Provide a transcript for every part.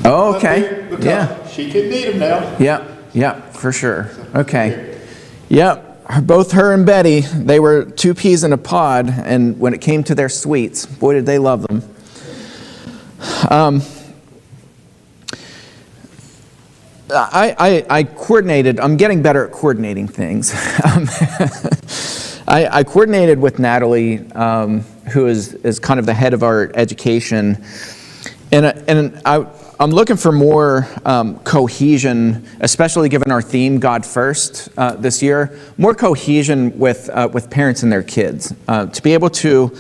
Oh, okay. Because she can need them now. Yeah, for sure. Okay. Yep. Both her and Betty, they were two peas in a pod, and when it came to their sweets, boy, did they love them. I coordinated. I'm getting better at coordinating things. I coordinated with Natalie, who is kind of the head of our education, and I'm looking for more cohesion, especially given our theme, God First, this year. More cohesion with parents and their kids, to be able to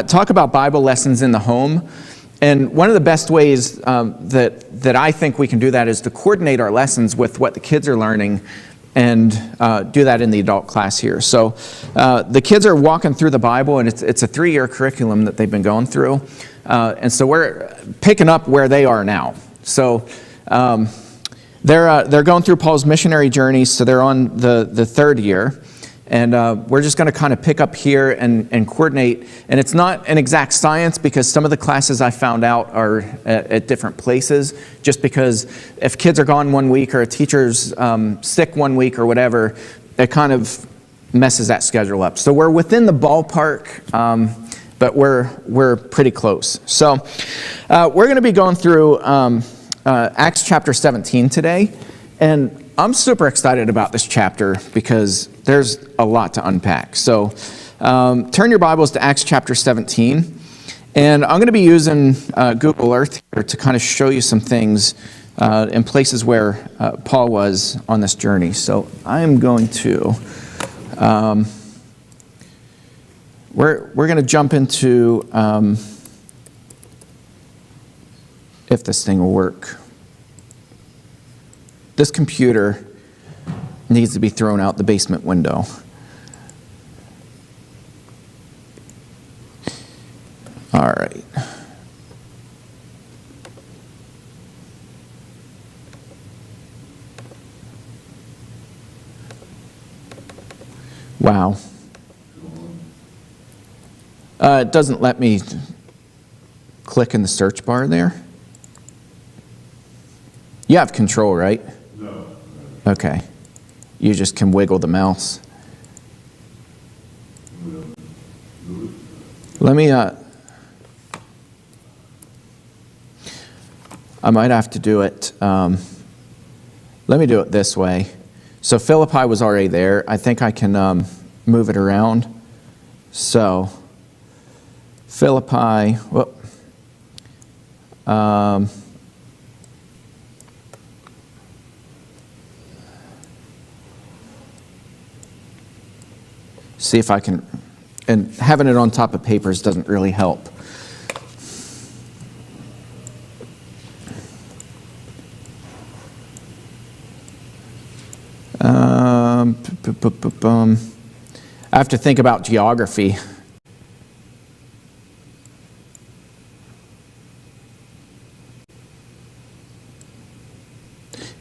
talk about Bible lessons in the home. And one of the best ways that I think we can do that is to coordinate our lessons with what the kids are learning, and do that in the adult class here. So the kids are walking through the Bible, and it's a 3-year curriculum that they've been going through. And so we're picking up where they are now. So they're going through Paul's missionary journey, so they're on the 3rd year. And we're just going to kind of pick up here and coordinate. And it's not an exact science, because some of the classes I found out are at different places, just because if kids are gone 1 week or a teacher's sick 1 week or whatever, it kind of messes that schedule up. So we're within the ballpark, but we're pretty close. So we're going to be going through Acts chapter 17 today. And I'm super excited about this chapter because there's a lot to unpack. So turn your Bibles to Acts chapter 17. And I'm going to be using Google Earth here to kind of show you some things in places where Paul was on this journey. So I am going to, we're going to jump into, if this thing will work. This computer needs to be thrown out the basement window. All right. Wow. It doesn't let me click in the search bar there. You have control, right? No. Okay. You just can wiggle the mouse. Let me, I might have to do it, let me do it this way. So Philippi was already there. I think I can move it around. So Philippi, whoop. See if I can, and having it on top of papers doesn't really help. I have to think about geography.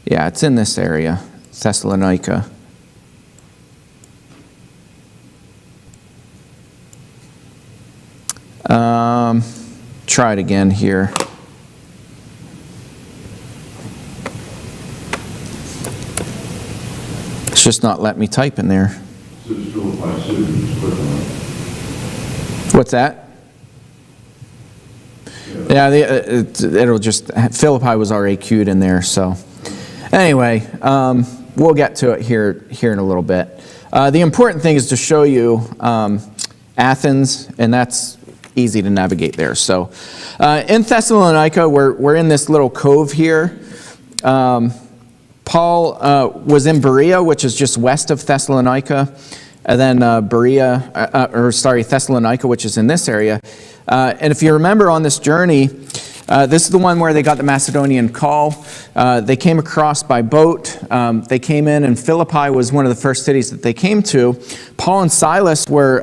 Yeah, it's in this area, Thessalonica. Try it again here. It's just not letting me type in there. What's that? Yeah, it'll just, Philippi was already queued in there, so. Anyway, we'll get to it here in a little bit. The important thing is to show you Athens, and that's easy to navigate there. So in Thessalonica, we're in this little cove here. Paul was in Berea, which is just west of Thessalonica, and then Thessalonica, which is in this area. And if you remember on this journey, this is the one where they got the Macedonian call. They came across by boat. They came in, and Philippi was one of the first cities that they came to. Paul and Silas were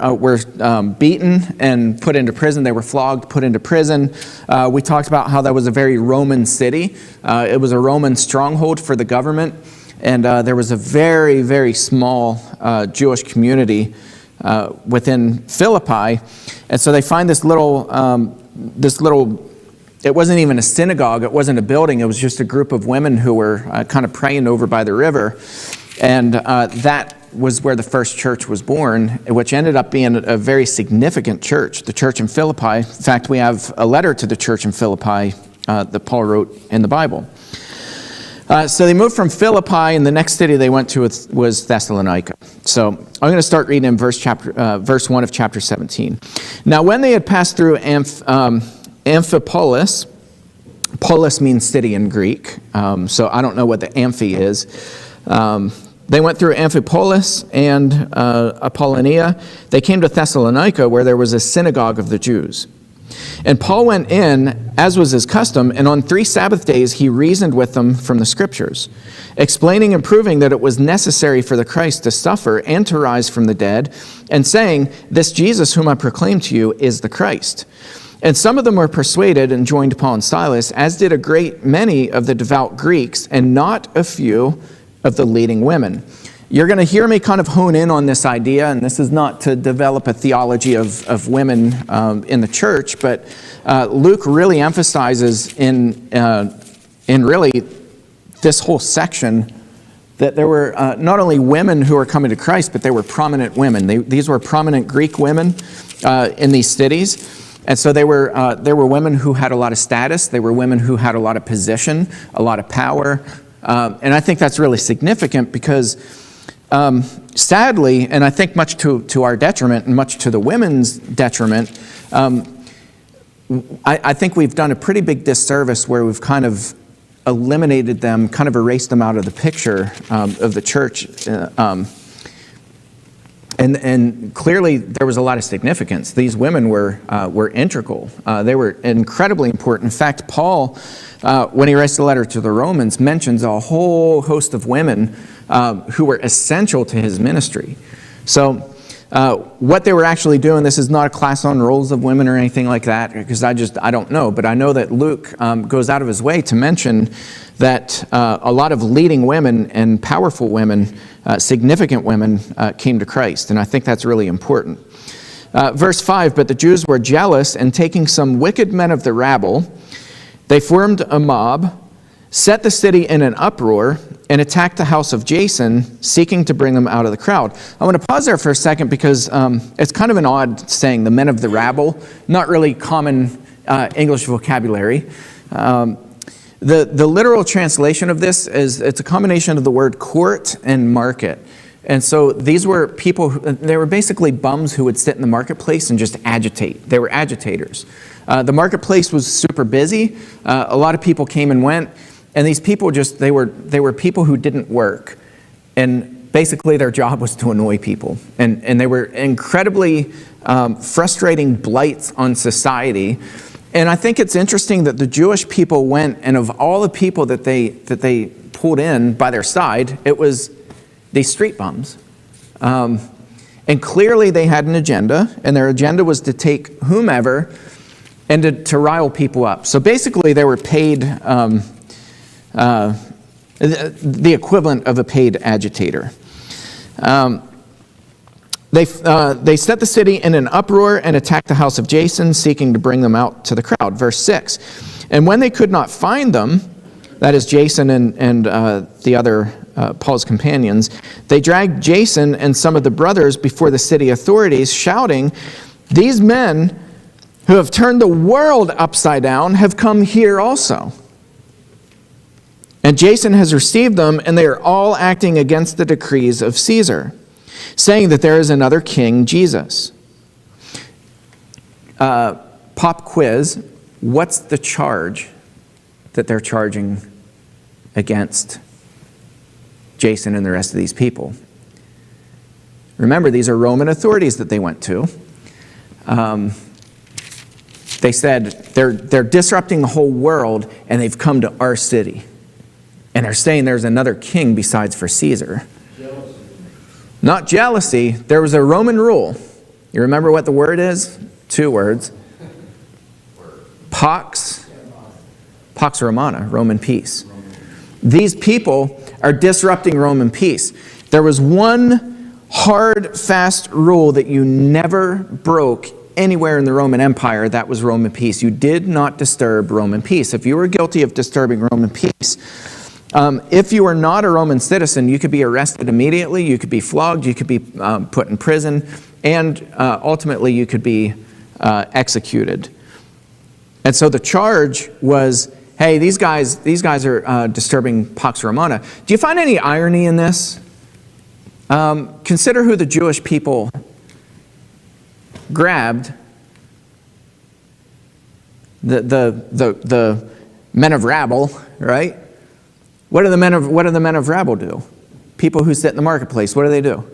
beaten and put into prison. They were flogged, put into prison. We talked about how that was a very Roman city. It was a Roman stronghold for the government. And there was a very, very small Jewish community within Philippi. And so they find this little It wasn't even a synagogue. It wasn't a building. It was just a group of women who were kind of praying over by the river. And that was where the first church was born, which ended up being a very significant church, the church in Philippi. In fact, we have a letter to the church in Philippi that Paul wrote in the Bible. So they moved from Philippi, and the next city they went to was Thessalonica. So I'm going to start reading in verse 1 of chapter 17. Now, when they had passed through Amphipolis, polis means city in Greek, so I don't know what the amphi is. They went through Amphipolis and Apollonia. They came to Thessalonica, where there was a synagogue of the Jews. And Paul went in, as was his custom, and on 3 Sabbath days he reasoned with them from the Scriptures, explaining and proving that it was necessary for the Christ to suffer and to rise from the dead, and saying, "This Jesus whom I proclaim to you is the Christ." And some of them were persuaded and joined Paul and Silas, as did a great many of the devout Greeks, and not a few of the leading women. You're going to hear me kind of hone in on this idea, and this is not to develop a theology of women in the church, but Luke really emphasizes in really this whole section that there were not only women who were coming to Christ, but they were prominent women. These were prominent Greek women in these cities. And so there were women who had a lot of status. They were women who had a lot of position, a lot of power. And I think that's really significant because sadly, and I think much to our detriment and much to the women's detriment, I think we've done a pretty big disservice where we've kind of eliminated them, kind of erased them out of the picture of the church. And clearly there was a lot of significance. These women were integral. They were incredibly important. In fact, Paul, when he writes the letter to the Romans, mentions a whole host of women who were essential to his ministry. So what they were actually doing, this is not a class on roles of women or anything like that, because I don't know. But I know that Luke goes out of his way to mention that a lot of leading women and powerful women, significant women, came to Christ. And I think that's really important. Verse 5, but the Jews were jealous, and taking some wicked men of the rabble, they formed a mob, set the city in an uproar, and attacked the house of Jason, seeking to bring them out of the crowd. I want to pause there for a second because it's kind of an odd saying, the men of the rabble, not really common English vocabulary. The literal translation of this is it's a combination of the word court and market. And so these were people, they were basically bums who would sit in the marketplace and just agitate. They were agitators. The marketplace was super busy. A lot of people came and went. And these people they were people who didn't work. And basically their job was to annoy people. And they were incredibly frustrating blights on society. And I think it's interesting that the Jewish people went, and of all the people that they pulled in by their side, it was these street bums. And clearly they had an agenda, and their agenda was to take whomever and to rile people up. So basically they were paid the equivalent of a paid agitator. They set the city in an uproar and attacked the house of Jason, seeking to bring them out to the crowd. Verse 6, and when they could not find them, that is Jason and the other Paul's companions, they dragged Jason and some of the brothers before the city authorities, shouting, "These men who have turned the world upside down have come here also. And Jason has received them, and they are all acting against the decrees of Caesar, saying that there is another king, Jesus." Pop quiz, what's the charge that they're charging against Jason and the rest of these people? Remember, these are Roman authorities that they went to. They said they're disrupting the whole world, and they've come to our city. And they're saying there's another king besides for Caesar. Jealousy. Not jealousy. There was a Roman rule. You remember what the word is? 2 words. Pax Romana, Roman peace. These people are disrupting Roman peace. There was one hard, fast rule that you never broke anywhere in the Roman Empire, that was Roman peace. You did not disturb Roman peace. If you were guilty of disturbing Roman peace, if you were not a Roman citizen, you could be arrested immediately, you could be flogged, you could be put in prison, and ultimately you could be executed. And so the charge was, hey, these guys are disturbing Pax Romana. Do you find any irony in this? Consider who the Jewish people grabbed. The men of rabble, right? What do the men of rabble do? People who sit in the marketplace, what do? Do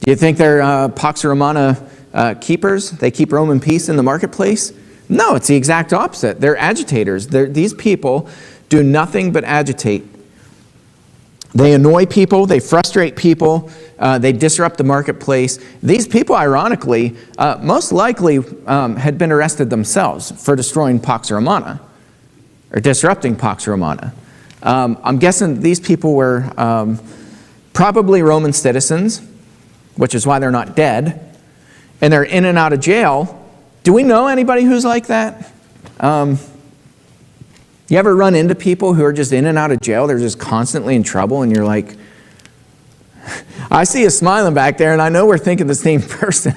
you think they're Pax Romana keepers? They keep Roman peace in the marketplace? No, it's the exact opposite. They're agitators. These people do nothing but agitate. They annoy people. They frustrate people. They disrupt the marketplace. These people, ironically, most likely had been arrested themselves for destroying Pax Romana or disrupting Pax Romana. I'm guessing these people were probably Roman citizens, which is why they're not dead, and they're in and out of jail. Do we know anybody who's like that? You ever run into people who are just in and out of jail? They're just constantly in trouble, and you're like, I see you smiling back there, and I know we're thinking the same person.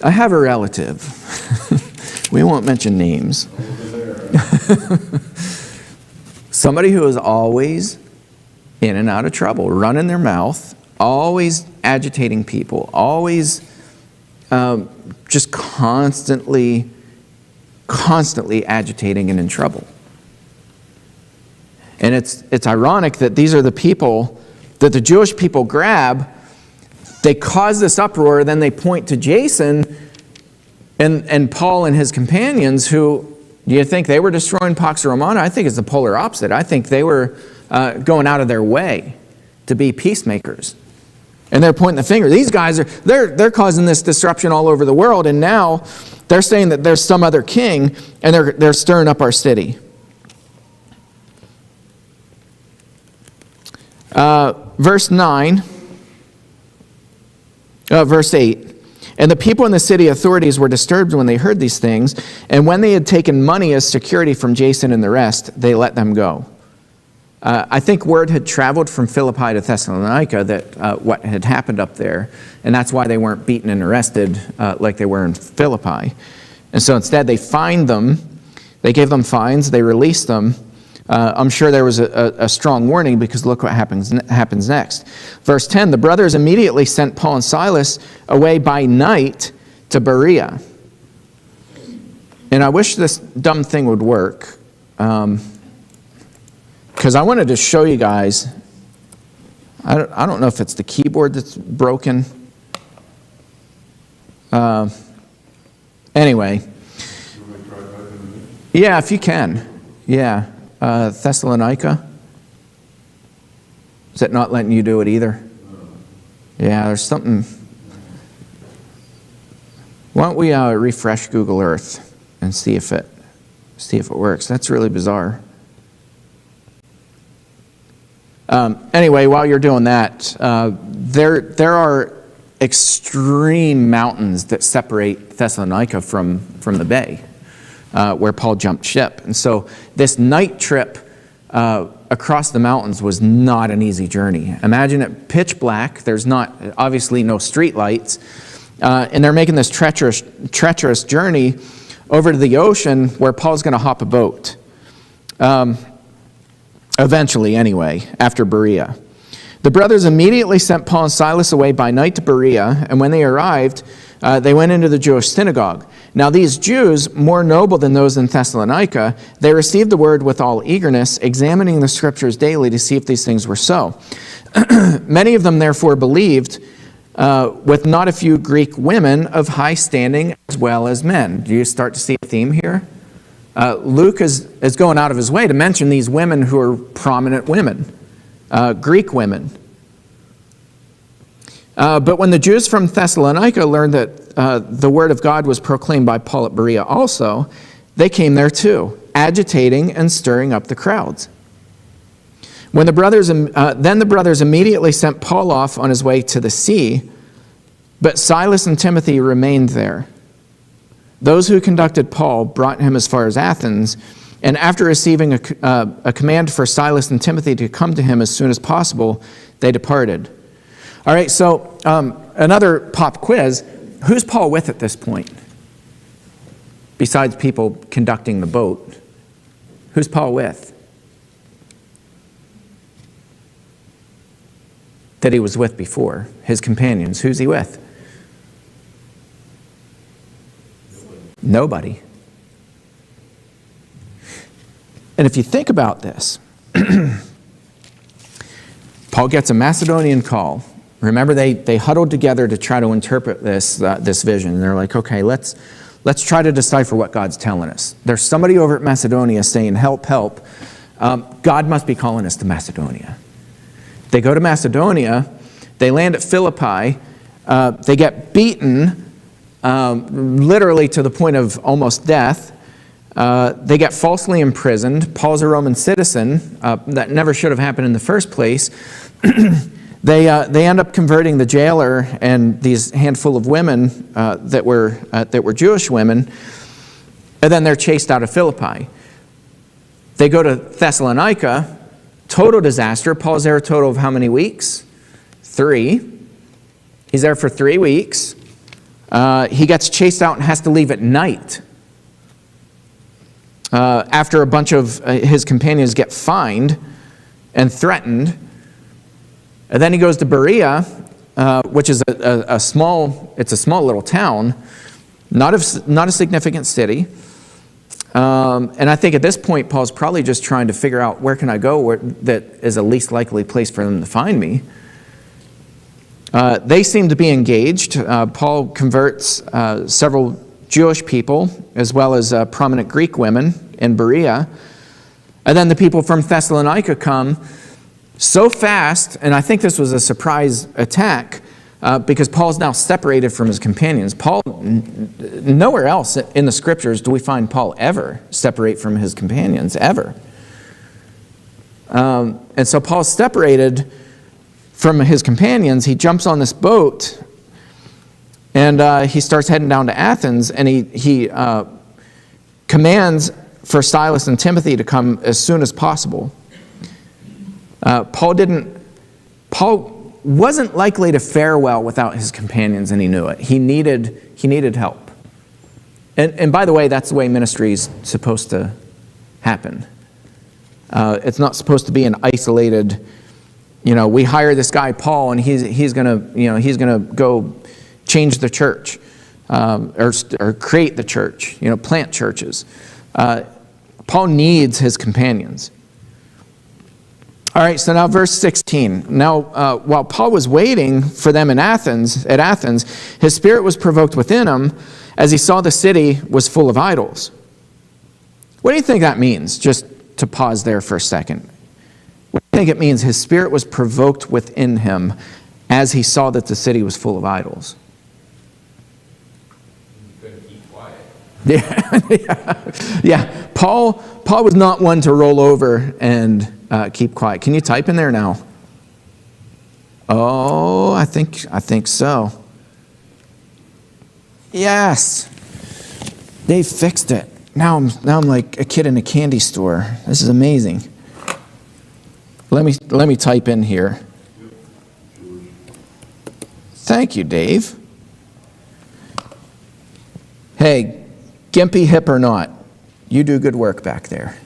I have a relative. We won't mention names. Somebody who is always in and out of trouble, running their mouth, always agitating people, always just constantly agitating and in trouble. And it's ironic that these are the people that the Jewish people grab. They cause this uproar, then they point to Jason and Paul and his companions, who, do you think they were destroying Pax Romana? I think it's the polar opposite. I think they were going out of their way to be peacemakers. And they're pointing the finger. These guys they're causing this disruption all over the world, and now they're saying that there's some other king, and they're stirring up our city. Verse 8. And the people in the city authorities were disturbed when they heard these things, and when they had taken money as security from Jason and the rest, they let them go. I think word had traveled from Philippi to Thessalonica that what had happened up there, and that's why they weren't beaten and arrested like they were in Philippi. And so instead they fined them, they gave them fines, they released them. I'm sure there was a strong warning, because look what happens next. Verse 10, the brothers immediately sent Paul and Silas away by night to Berea. And I wish this dumb thing would work, because I wanted to show you guys. I don't know if it's the keyboard that's broken. Anyway. Yeah, if you can. Yeah. Thessalonica. Is it not letting you do it either? Yeah, there's something. Why don't we refresh Google Earth and see if it works? That's really bizarre. Anyway, while you're doing that, there are extreme mountains that separate Thessalonica from the bay, where Paul jumped ship. And so this night trip across the mountains was not an easy journey. Imagine it pitch black. There's obviously no street lights. And they're making this treacherous journey over to the ocean, where Paul's going to hop a boat. Eventually, anyway, after Berea. The brothers immediately sent Paul and Silas away by night to Berea, and when they arrived, they went into the Jewish synagogue. Now these Jews, more noble than those in Thessalonica, they received the word with all eagerness, examining the scriptures daily to see if these things were so. Many of them therefore believed, with not a few Greek women of high standing as well as men. Do you start to see a theme here? Luke is going out of his way to mention these women who are prominent women, Greek women. But when the Jews from Thessalonica learned that the word of God was proclaimed by Paul at Berea also, they came there too, agitating and stirring up the crowds. Then the brothers immediately sent Paul off on his way to the sea, but Silas and Timothy remained there. Those who conducted Paul brought him as far as Athens, and after receiving a command for Silas and Timothy to come to him as soon as possible, they departed. All right, so another pop quiz. Who's Paul with at this point? Besides people conducting the boat, who's Paul with? That he was with before, his companions. Who's he with? Nobody. And if you think about this, Paul gets a Macedonian call. Remember, they huddled together to try to interpret this vision. And they're like, okay, let's try to decipher what God's telling us. There's somebody over at Macedonia saying, help, help. God must be calling us to Macedonia. They go to Macedonia, they land at Philippi, they get beaten, literally to the point of almost death. They get falsely imprisoned. Paul's a Roman citizen. That never should have happened in the first place. They end up converting the jailer and these handful of women that were Jewish women, and then they're chased out of Philippi. They go to Thessalonica. Total disaster. Paul's there a total of how many weeks? 3. He's there for 3 weeks. He gets chased out and has to leave at night. After a bunch of his companions get fined and threatened. And then he goes to Berea, which is a small little town, not a significant city. And I think at this point, Paul's probably just trying to figure out where can I go that is a least likely place for them to find me. They seem to be engaged. Paul converts several Jewish people as well as prominent Greek women in Berea. And then the people from Thessalonica come so fast, and I think this was a surprise attack, because Paul's now separated from his companions. Nowhere else in the scriptures do we find Paul ever separate from his companions, ever. And so Paul's separated from his companions. He jumps on this boat, and he starts heading down to Athens, and he commands for Silas and Timothy to come as soon as possible. Paul wasn't likely to fare well without his companions, and he knew it. He needed help. And by the way, that's the way ministry is supposed to happen. It's not supposed to be an isolated, we hire this guy Paul, and he's gonna go change the church, or create the church, plant churches. Paul needs his companions. All right, so now verse 16. Now, while Paul was waiting for them at Athens, his spirit was provoked within him as he saw the city was full of idols. What do you think that means? Just to pause there for a second. What do you think it means? His spirit was provoked within him as he saw that the city was full of idols. He couldn't keep quiet. Yeah. Paul was not one to roll over and keep quiet. Can you type in there now? Oh, I think so. Yes. They fixed it. Now I'm like a kid in a candy store. This is amazing. Let me type in here. Thank you, Dave. Hey, gimpy hip or not, you do good work back there.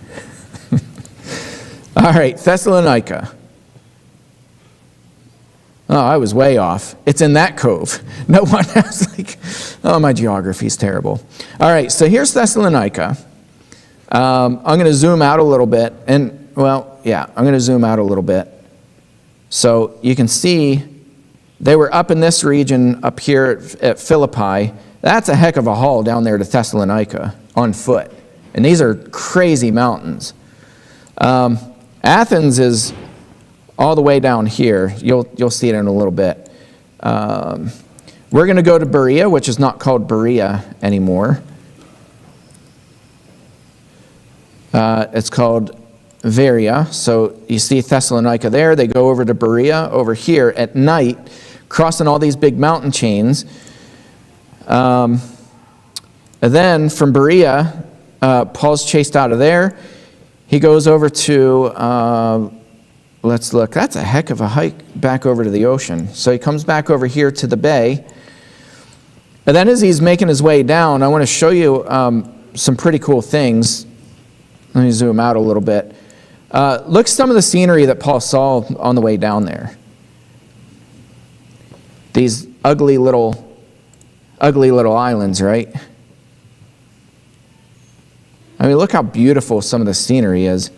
All right, Thessalonica. Oh, I was way off. It's in that cove. No one else. My geography's terrible. All right, so here's Thessalonica. I'm going to zoom out a little bit. I'm going to zoom out a little bit. So you can see they were up in this region up here at Philippi. That's a heck of a haul down there to Thessalonica on foot. And these are crazy mountains. Athens is all the way down here. You'll see it in a little bit. We're going to go to Berea, which is not called Berea anymore. It's called Berea. So you see Thessalonica there. They go over to Berea over here at night, crossing all these big mountain chains. And then from Berea, Paul's chased out of there. He goes over to, let's look, that's a heck of a hike back over to the ocean. So he comes back over here to the bay. And then as he's making his way down, I want to show you some pretty cool things. Let me zoom out a little bit. Look at some of the scenery that Paul saw on the way down there. These ugly little islands, right? I mean, look how beautiful some of the scenery is.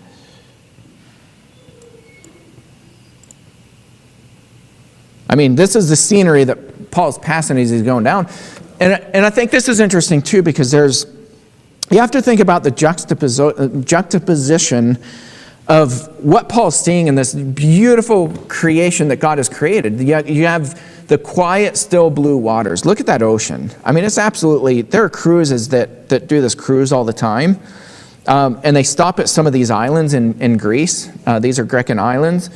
I mean, this is the scenery that Paul's passing as he's going down. And I think this is interesting too, because you have to think about the juxtaposition of what Paul's seeing in this beautiful creation that God has created. You have the quiet, still blue waters. Look at that ocean. I mean, it's absolutely, there are cruises that do this cruise all the time. And they stop at some of these islands in Greece. These are Grecan islands.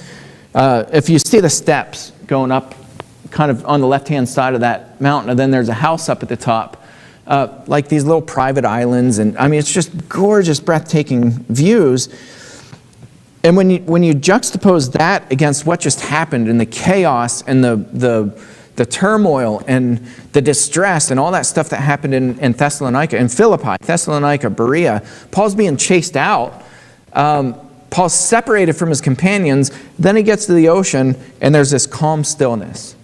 If you see the steps going up kind of on the left-hand side of that mountain, and then there's a house up at the top, like these little private islands. And I mean, it's just gorgeous, breathtaking views. And when you juxtapose that against what just happened and the chaos and the turmoil and the distress and all that stuff that happened in Thessalonica, in Philippi, Thessalonica, Berea, Paul's being chased out. Paul's separated from his companions. Then he gets to the ocean, and there's this calm stillness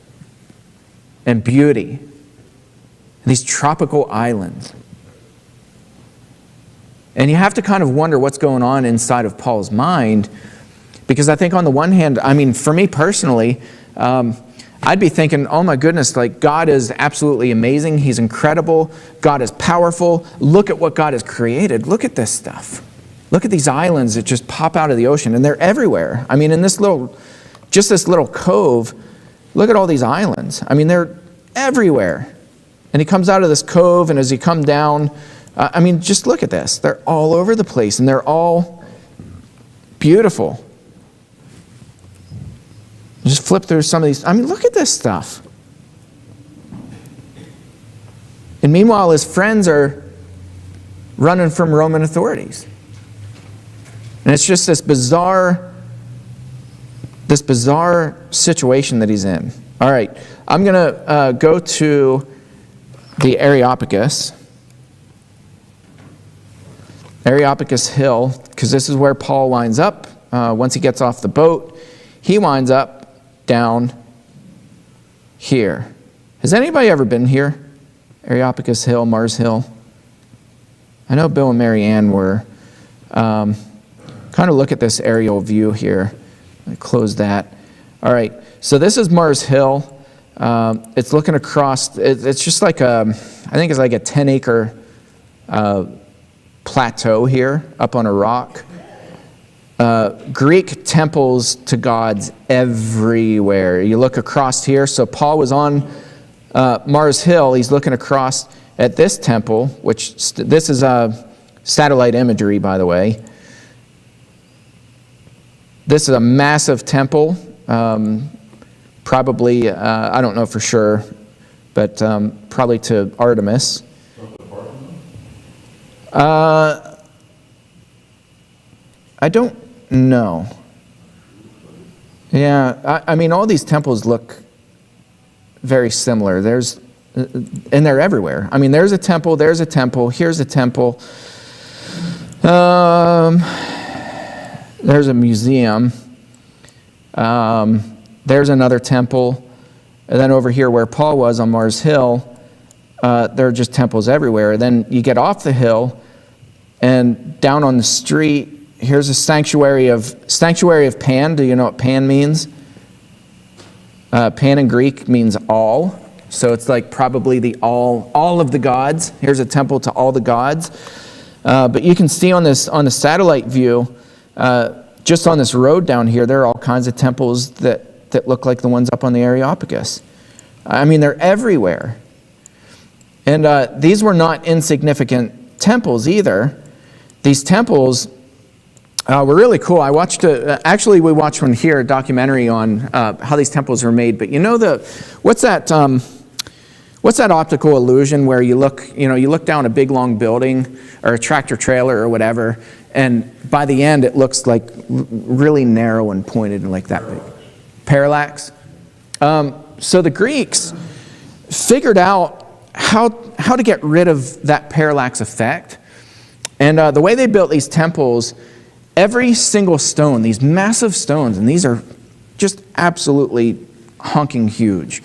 and beauty. These tropical islands. And you have to kind of wonder what's going on inside of Paul's mind, because I think on the one hand, I mean, for me personally, I'd be thinking, oh my goodness, like God is absolutely amazing. He's incredible. God is powerful. Look at what God has created. Look at this stuff. Look at these islands that just pop out of the ocean, and they're everywhere. I mean, in this little cove, look at all these islands. I mean, they're everywhere. And he comes out of this cove, and as he comes down, I mean, just look at this. They're all over the place, and they're all beautiful. Just flip through some of these. I mean, look at this stuff. And meanwhile, his friends are running from Roman authorities. And it's just this bizarre situation that he's in. All right, I'm going to go to the Areopagus Hill, because this is where Paul winds up. Once he gets off the boat, he winds up down here. Has anybody ever been here? Areopagus Hill, Mars Hill? I know Bill and Mary Ann were. Kind of look at this aerial view here. I close that. All right, so this is Mars Hill. It's looking across, it's just like I think it's like a 10-acre plateau here up on a rock. Greek temples to gods everywhere. You look across here. So Paul was on Mars Hill. He's looking across at this temple, which this is satellite imagery, by the way. This is a massive temple. Probably, I don't know for sure, but probably to Artemis. I don't know. Yeah, I mean, all these temples look very similar. And they're everywhere. I mean, there's a temple, here's a temple. There's a museum. There's another temple. And then over here where Paul was on Mars Hill, there are just temples everywhere. Then you get off the hill, and down on the street, here's a sanctuary of Pan. Do you know what Pan means? Pan in Greek means all. So it's like probably the all of the gods. Here's a temple to all the gods. But you can see on the satellite view, just on this road down here, there are all kinds of temples that look like the ones up on the Areopagus. I mean, they're everywhere. And these were not insignificant temples either. These temples were really cool. I watched actually we watched one here, a documentary on how these temples were made. But you know what's that optical illusion where you look down a big long building or a tractor trailer or whatever, and by the end it looks like really narrow and pointed and like that big. Parallax. So the Greeks figured out how to get rid of that parallax effect. And the way they built these temples, every single stone, these massive stones, and these are just absolutely honking huge.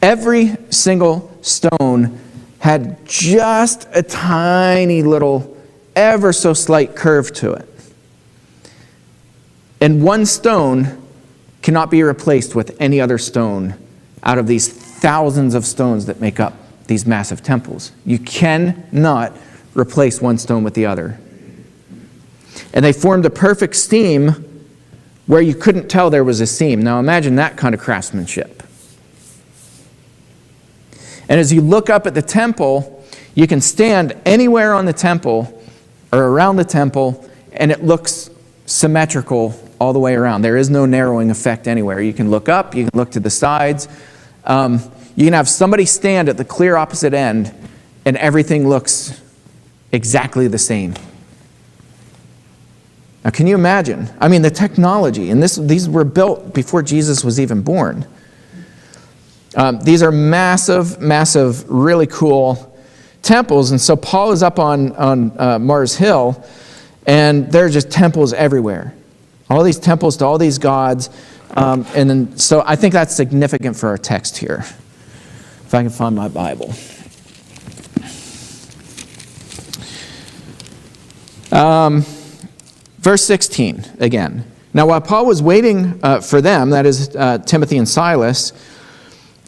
Every single stone had just a tiny little, ever so slight curve to it. And one stone cannot be replaced with any other stone out of these thousands of stones that make up these massive temples. You cannot replace one stone with the other. And they formed a perfect seam where you couldn't tell there was a seam. Now imagine that kind of craftsmanship. And as you look up at the temple, you can stand anywhere on the temple or around the temple, and it looks symmetrical all the way around. There is no narrowing effect anywhere. You can look up, you can look to the sides. You can have somebody stand at the clear opposite end, and everything looks exactly the same. Now, can you imagine? I mean, the technology, and these were built before Jesus was even born. These are massive, massive, really cool temples. And so Paul is up on Mars Hill, and there are just temples everywhere. All these temples to all these gods. And then, so I think that's significant for our text here. If I can find my Bible. Verse 16, again. Now, while Paul was waiting for them, that is Timothy and Silas,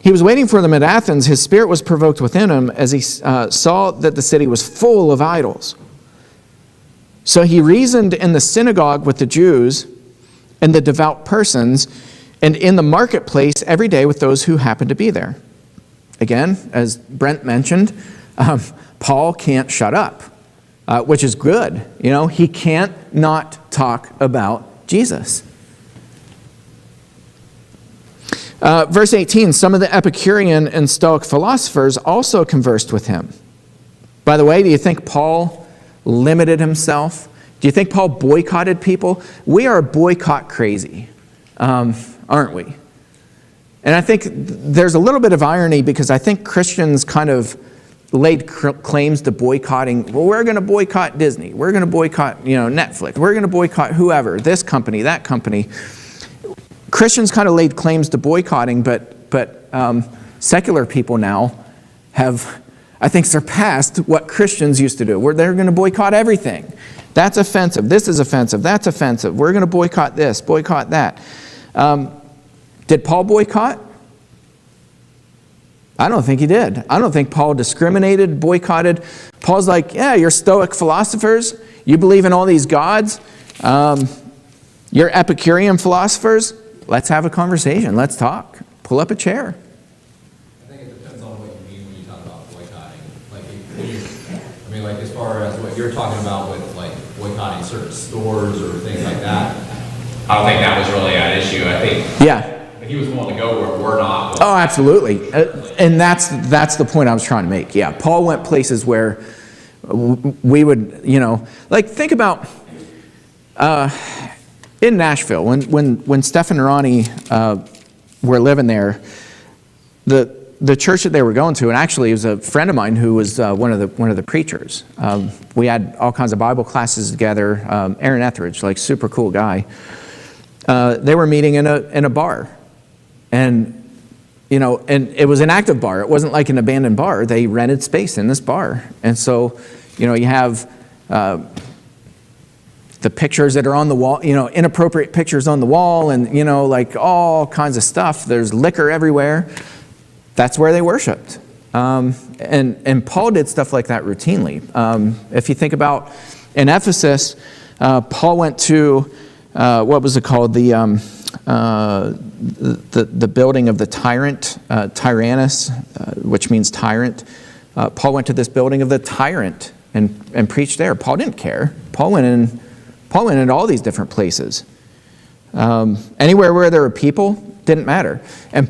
he was waiting for them at Athens. His spirit was provoked within him as he saw that the city was full of idols. So he reasoned in the synagogue with the Jews and the devout persons, and in the marketplace every day with those who happened to be there. Again, as Brent mentioned, Paul can't shut up. Which is good. You know, he can't not talk about Jesus. Verse 18, some of the Epicurean and Stoic philosophers also conversed with him. By the way, do you think Paul limited himself? Do you think Paul boycotted people? We are boycott crazy, aren't we? And I think there's a little bit of irony because I think Christians kind of laid claims to boycotting. Well, we're going to boycott Disney. We're going to boycott, Netflix. We're going to boycott whoever, this company, that company. Christians kind of laid claims to boycotting, but secular people now have, I think, surpassed what Christians used to do. Where they're going to boycott everything. That's offensive. This is offensive. That's offensive. We're going to boycott this, boycott that. Did Paul boycott? I don't think he did. I don't think Paul discriminated, boycotted. Paul's like, yeah, you're Stoic philosophers. You believe in all these gods. You're Epicurean philosophers. Let's have a conversation. Let's talk. Pull up a chair. I think it depends on what you mean when you talk about boycotting. Like as far as what you're talking about with like boycotting certain stores or things like that, I don't think that was really an issue. I think he was willing to go where we're not. Oh, absolutely. And that's the point I was trying to make. Yeah, Paul went places where we would, like think about in Nashville when Steph and Ronnie were living there, the church that they were going to, and actually it was a friend of mine who was one of the preachers. We had all kinds of Bible classes together. Aaron Etheridge, like super cool guy. They were meeting in a bar. And it was an active bar. It wasn't like an abandoned bar. They rented space in this bar. And so, you have the pictures that are on the wall, inappropriate pictures on the wall and, like all kinds of stuff. There's liquor everywhere. That's where they worshiped. And Paul did stuff like that routinely. If you think about in Ephesus, Paul went to, what was it called? The building of the tyrant, Tyrannus, which means tyrant. Paul went to this building of the tyrant and preached there. Paul didn't care. Paul Paul went into all these different places. Anywhere where there were people, didn't matter. And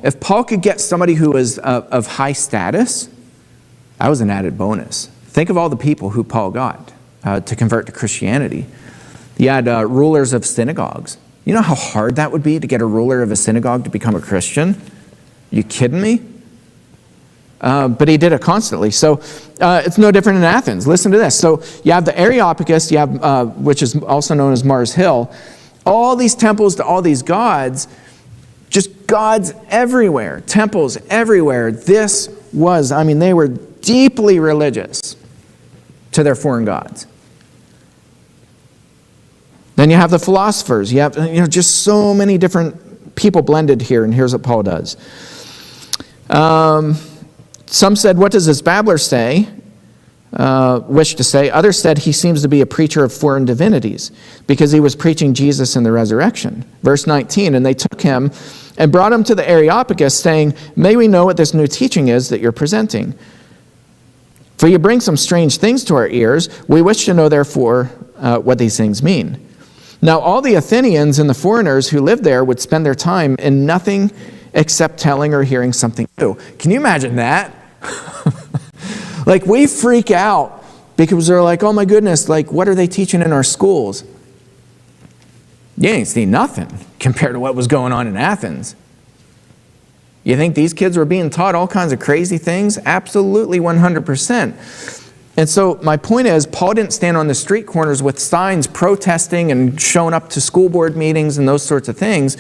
if Paul could get somebody who was of high status, that was an added bonus. Think of all the people who Paul got to convert to Christianity. You had rulers of synagogues. You know how hard that would be to get a ruler of a synagogue to become a Christian? You kidding me? But he did it constantly. So it's no different in Athens. Listen to this. So you have the Areopagus, which is also known as Mars Hill. All these temples to all these gods, just gods everywhere, temples everywhere. They were deeply religious to their foreign gods. Then you have the philosophers. You have just so many different people blended here, and here's what Paul does. Some said, what does this babbler wish to say? Others said he seems to be a preacher of foreign divinities because he was preaching Jesus and the resurrection. Verse 19, and they took him and brought him to the Areopagus, saying, may we know what this new teaching is that you're presenting? For you bring some strange things to our ears. We wish to know, therefore, what these things mean. Now all the Athenians and the foreigners who lived there would spend their time in nothing except telling or hearing something new. Can you imagine that? Like, we freak out because they're like, oh my goodness, like, what are they teaching in our schools? You ain't seen nothing compared to what was going on in Athens. You think these kids were being taught all kinds of crazy things? Absolutely, 100%. And so my point is, Paul didn't stand on the street corners with signs protesting and showing up to school board meetings and those sorts of things.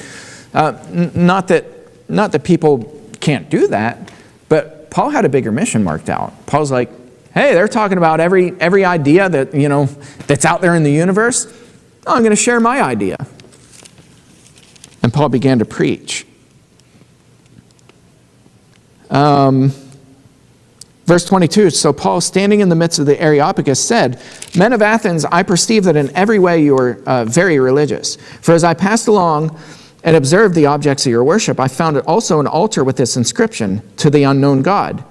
Not that people can't do that, but Paul had a bigger mission marked out. Paul's like, hey, they're talking about every idea that, that's out there in the universe. I'm going to share my idea. And Paul began to preach. Verse 22, so Paul, standing in the midst of the Areopagus, said, men of Athens, I perceive that in every way you are very religious. For as I passed along and observed the objects of your worship, I found also an altar with this inscription, to the unknown God.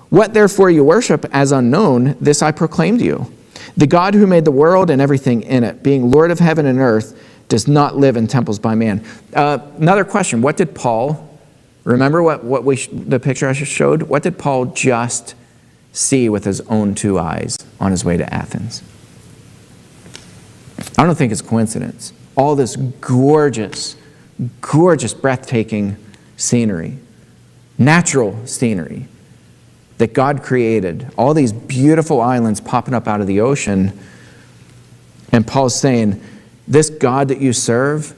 What therefore you worship as unknown, this I proclaim to you. The God who made the world and everything in it, being Lord of heaven and earth, does not live in temples by man. Another question, what did Paul, remember the picture I just showed? What did Paul just see with his own two eyes on his way to Athens? I don't think it's coincidence. All this gorgeous, gorgeous, breathtaking scenery, natural scenery that God created, all these beautiful islands popping up out of the ocean. And Paul's saying, this God that you serve,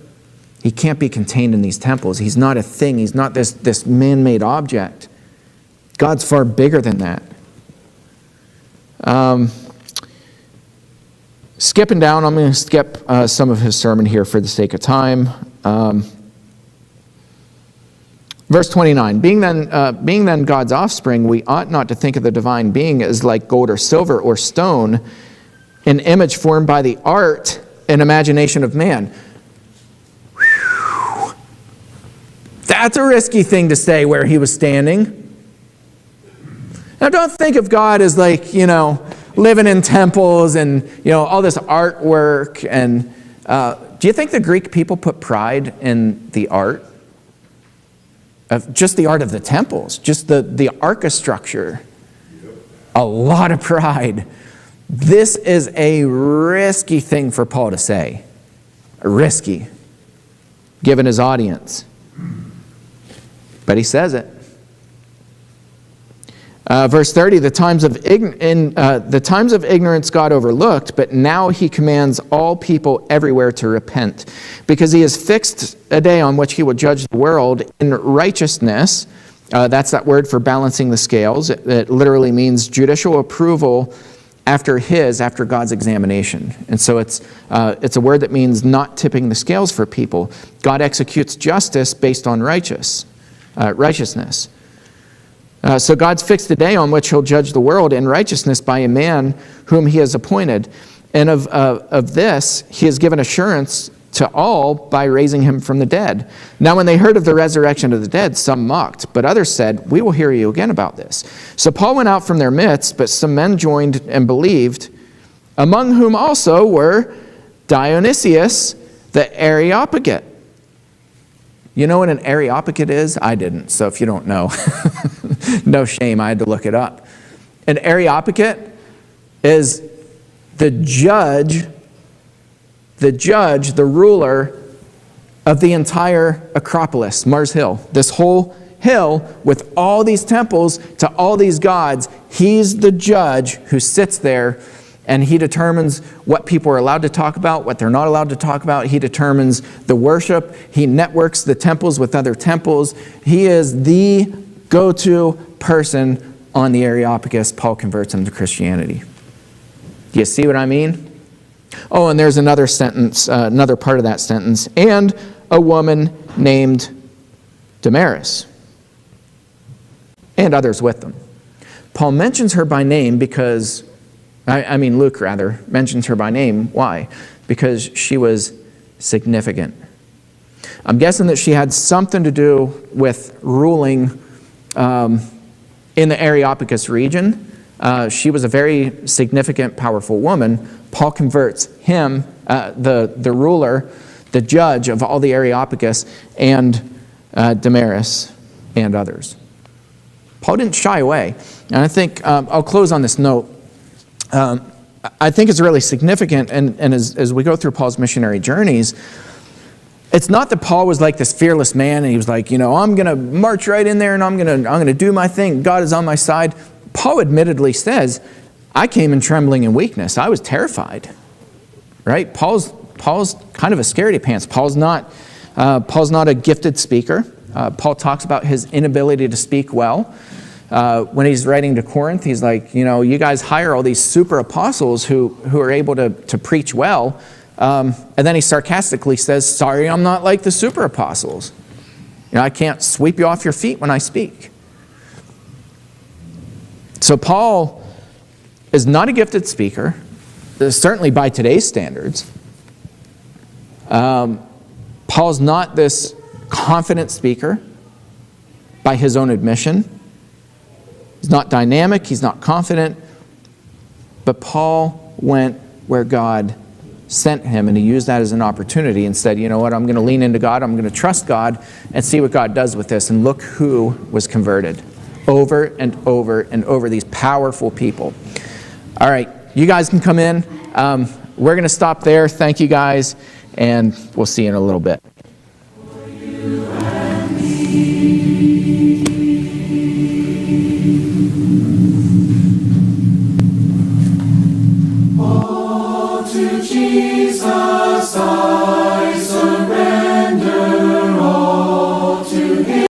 he can't be contained in these temples. He's not a thing. He's not this man-made object. God's far bigger than that. Skipping down, I'm going to skip some of his sermon here for the sake of time. Verse 29, being then God's offspring, we ought not to think of the divine being as like gold or silver or stone, an image formed by the art and imagination of man. Whew. That's a risky thing to say where he was standing. Now don't think of God as like, living in temples and, all this artwork. And do you think the Greek people put pride in the art? Of just the art of the temples, just the archistructure. A lot of pride. This is a risky thing for Paul to say. Risky, given his audience. But he says it. Verse 30, the times of ignorance God overlooked, but now he commands all people everywhere to repent, because he has fixed a day on which he will judge the world in righteousness. That's that word for balancing the scales. It literally means judicial approval after God's examination. And so it's a word that means not tipping the scales for people. God executes justice based on righteousness. So God's fixed a day on which he'll judge the world in righteousness by a man whom he has appointed. And of this, he has given assurance to all by raising him from the dead. Now when they heard of the resurrection of the dead, some mocked, but others said, we will hear you again about this. So Paul went out from their midst, but some men joined and believed, among whom also were Dionysius the Areopagite. You know what an Areopagite is? I didn't, so if you don't know, no shame, I had to look it up. An Areopagite is the judge, the ruler of the entire Acropolis, Mars Hill. This whole hill with all these temples to all these gods, he's the judge who sits there, and he determines what people are allowed to talk about, what they're not allowed to talk about. He determines the worship. He networks the temples with other temples. He is the go-to person on the Areopagus. Paul converts him to Christianity. Do you see what I mean? Oh, and there's another sentence, another part of that sentence. And a woman named Damaris, and others with them. Paul mentions her by name because, Luke rather, mentions her by name. Why? Because she was significant. I'm guessing that she had something to do with ruling in the Areopagus region. She was a very significant, powerful woman. Paul converts him, the ruler, the judge of all the Areopagus, and Damaris and others. Paul didn't shy away. And I think, I'll close on this note. I think it's really significant, and as we go through Paul's missionary journeys, it's not that Paul was like this fearless man, and he was like, I'm going to march right in there, and I'm going to do my thing. God is on my side. Paul admittedly says, I came in trembling and weakness. I was terrified. Right? Paul's kind of a scaredy pants. Paul's not a gifted speaker. Paul talks about his inability to speak well. When he's writing to Corinth, he's like, you guys hire all these super apostles who are able to preach well. And then he sarcastically says, sorry, I'm not like the super apostles. I can't sweep you off your feet when I speak. So Paul is not a gifted speaker, certainly by today's standards. Paul's not this confident speaker by his own admission. He's not dynamic, he's not confident, but Paul went where God sent him, and he used that as an opportunity and said, I'm going to lean into God, I'm going to trust God and see what God does with this. And look who was converted over and over and over, these powerful people. All right, you guys can come in. We're going to stop there. Thank you guys, and we'll see you in a little bit.